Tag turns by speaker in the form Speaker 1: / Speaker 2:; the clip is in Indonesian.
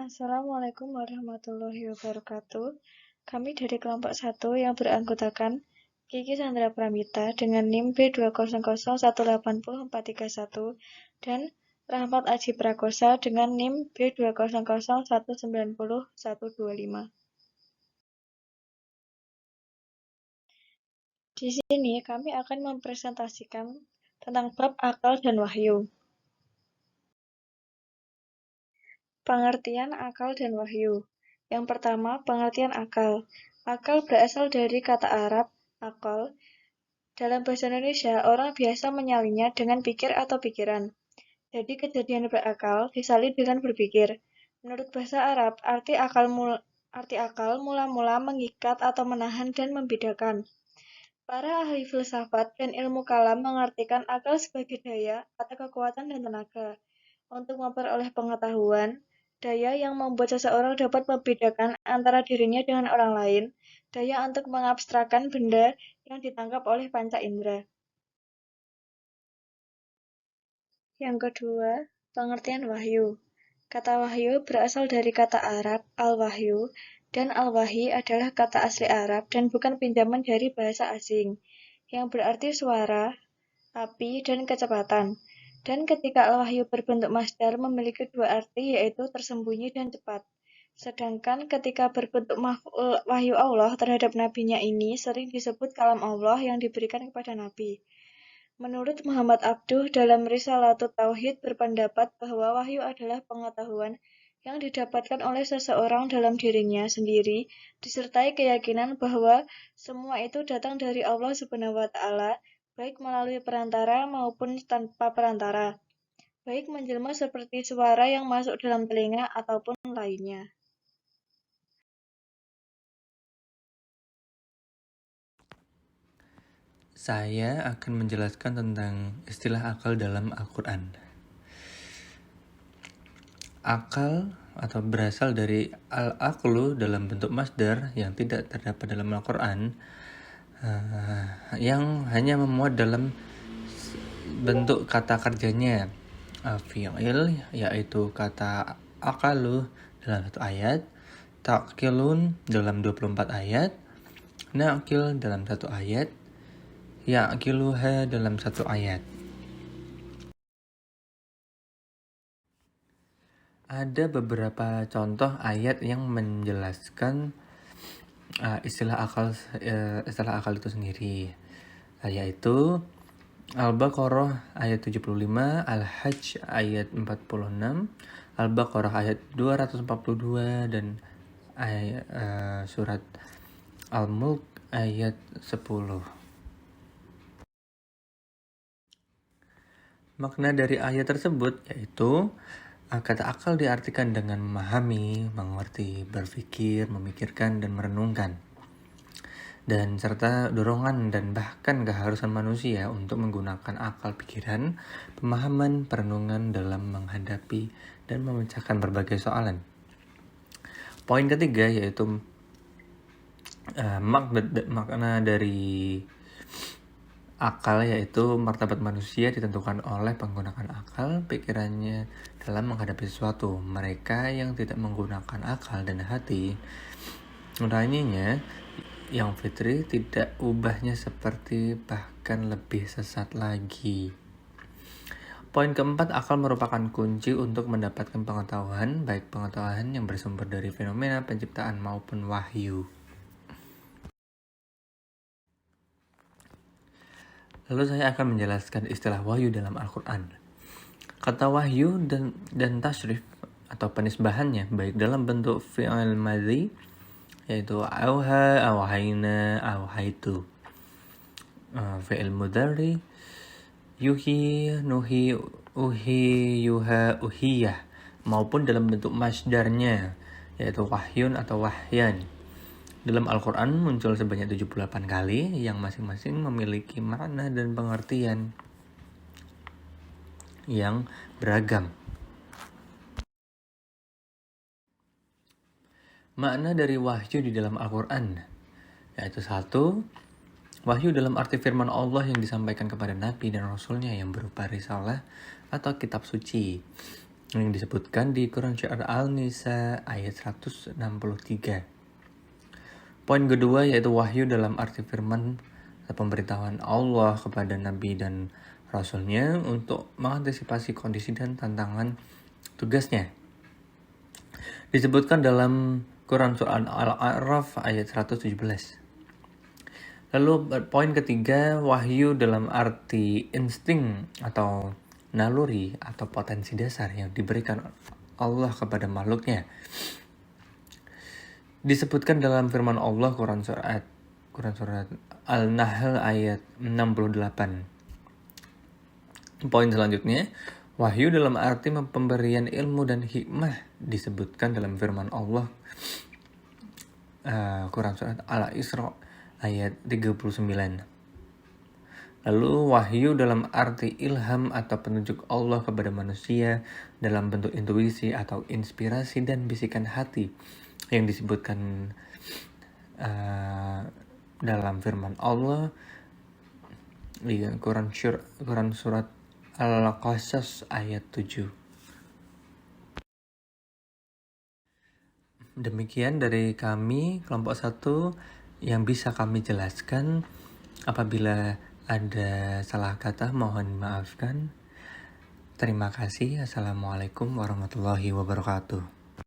Speaker 1: Assalamualaikum warahmatullahi wabarakatuh. Kami dari kelompok 1 yang beranggotakan Kiki Sandra Pramita dengan NIM B200180431 dan Rahmat Aji Prakosa dengan NIM B200190125. Di sini kami akan mempresentasikan tentang bab akal dan wahyu. Pengertian akal dan wahyu. Yang pertama, pengertian akal. Akal berasal dari kata Arab, akal. Dalam bahasa Indonesia, orang biasa menyalinnya dengan pikir atau pikiran. Jadi kejadian berakal disalin dengan berpikir. Menurut bahasa Arab, arti akal mula-mula mengikat atau menahan dan membedakan. Para ahli filsafat dan ilmu kalam mengartikan akal sebagai daya atau kekuatan dan tenaga untuk memperoleh pengetahuan, daya yang membuat seseorang dapat membedakan antara dirinya dengan orang lain, daya untuk mengabstrakkan benda yang ditangkap oleh panca indera. Yang kedua, pengertian wahyu. Kata wahyu berasal dari kata Arab al-wahyu, dan al-wahyi adalah kata asli Arab dan bukan pinjaman dari bahasa asing, yang berarti suara, api, dan kecepatan. Dan ketika al-wahyu berbentuk masdar memiliki dua arti, yaitu tersembunyi dan cepat. Sedangkan ketika berbentuk wahyu Allah terhadap nabinya ini sering disebut kalam Allah yang diberikan kepada nabi. Menurut Muhammad Abduh dalam Risalatut Tauhid berpendapat bahwa wahyu adalah pengetahuan yang didapatkan oleh seseorang dalam dirinya sendiri, disertai keyakinan bahwa semua itu datang dari Allah Subhanahu wa Ta'ala, baik melalui perantara maupun tanpa perantara, baik menjelma seperti suara yang masuk dalam telinga ataupun lainnya.
Speaker 2: Saya akan menjelaskan tentang istilah akal dalam Al-Quran. Akal atau berasal dari al-aqlu dalam bentuk masdar yang tidak terdapat dalam Al-Quran, yang hanya memuat dalam bentuk kata kerjanya fi'il, yaitu kata akalu dalam satu ayat, ta'qilun dalam 24 ayat, na'qil dalam satu ayat, ya'qiluha dalam satu ayat. Ada beberapa contoh ayat yang menjelaskan istilah akal itu sendiri, yaitu Al-Baqarah ayat 75, Al-Hajj ayat 46, Al-Baqarah ayat 242, dan surat Al-Mulk ayat 10. Makna dari ayat tersebut yaitu kata akal diartikan dengan memahami, mengerti, berpikir, memikirkan, dan merenungkan. Dan serta dorongan dan bahkan keharusan manusia untuk menggunakan akal pikiran, pemahaman, perenungan dalam menghadapi dan memecahkan berbagai soalan. Poin ketiga yaitu makna dari akal, yaitu martabat manusia ditentukan oleh penggunaan akal pikirannya dalam menghadapi sesuatu. Mereka yang tidak menggunakan akal dan hati nuraninya yang fitri tidak ubahnya seperti bahkan lebih sesat lagi. Poin keempat, akal merupakan kunci untuk mendapatkan pengetahuan, baik pengetahuan yang bersumber dari fenomena penciptaan maupun wahyu. Lalu saya akan menjelaskan istilah wahyu dalam Al-Quran. Kata wahyu dan tasrif atau penisbahannya baik dalam bentuk fi'il madhi, yaitu auha, auhayna, auhaitu, fi'il mudhari, yuhi, nuhi, uhi, yuha, uhiyah, maupun dalam bentuk masdarnya, yaitu wahyun atau wahyan. Dalam Al-Quran muncul sebanyak 78 kali yang masing-masing memiliki makna dan pengertian yang beragam. Makna dari wahyu di dalam Al-Quran yaitu 1. Wahyu dalam arti firman Allah yang disampaikan kepada Nabi dan Rasulnya yang berupa risalah atau kitab suci. yang disebutkan di Quran Surat Al-Nisa ayat 163. Poin kedua yaitu wahyu dalam arti firman atau pemberitahuan Allah kepada Nabi dan Rasulnya untuk mengantisipasi kondisi dan tantangan tugasnya. Disebutkan dalam Quran Surat Al-A'raf ayat 117. Lalu poin ketiga, wahyu dalam arti insting atau naluri atau potensi dasar yang diberikan Allah kepada makhluknya. Disebutkan dalam firman Allah Quran Surat Al-Nahl ayat 68. Poin selanjutnya, wahyu dalam arti pemberian ilmu dan hikmah disebutkan dalam firman Allah Quran Surat Al-Isra ayat 39. Lalu wahyu dalam arti ilham atau petunjuk Allah kepada manusia dalam bentuk intuisi atau inspirasi dan bisikan hati yang disebutkan dalam firman Allah di Quran Surat Al-Qasas ayat 7. Demikian dari kami kelompok 1 yang bisa kami jelaskan. Apabila ada salah kata mohon maafkan. Terima kasih. Assalamualaikum warahmatullahi wabarakatuh.